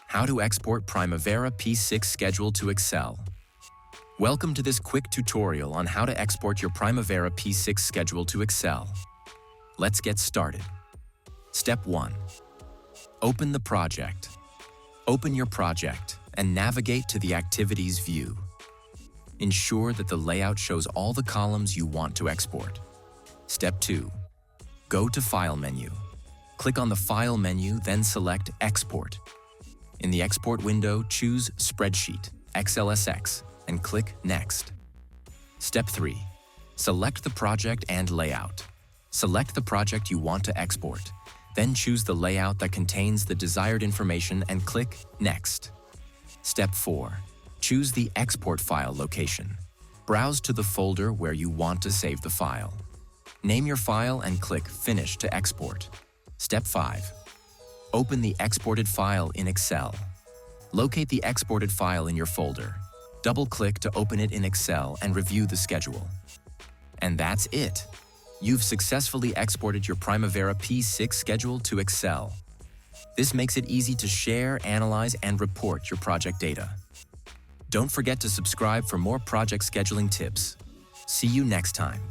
How to export Primavera P6 schedule to Excel. Welcome to this quick tutorial on how to export your Primavera P6 schedule to Excel. Let's get started. Step 1. Open the project. Open your project and navigate to the Activities view. Ensure that the layout shows all the columns you want to export. Step 2. Go to File menu. Click on the File menu, then select Export. In the Export window, choose Spreadsheet, XLSX, and click Next. Step 3. Select the project and layout. Select the project you want to export. Then choose the layout that contains the desired information and click Next. Step 4. Choose the export file location. Browse to the folder where you want to save the file. Name your file and click Finish to export. Step 5. Open the exported file in Excel. Locate the exported file in your folder. Double-click to open it in Excel and review the schedule. And that's it. You've successfully exported your Primavera P6 schedule to Excel. This makes it easy to share, analyze, and report your project data. Don't forget to subscribe for more project scheduling tips. See you next time.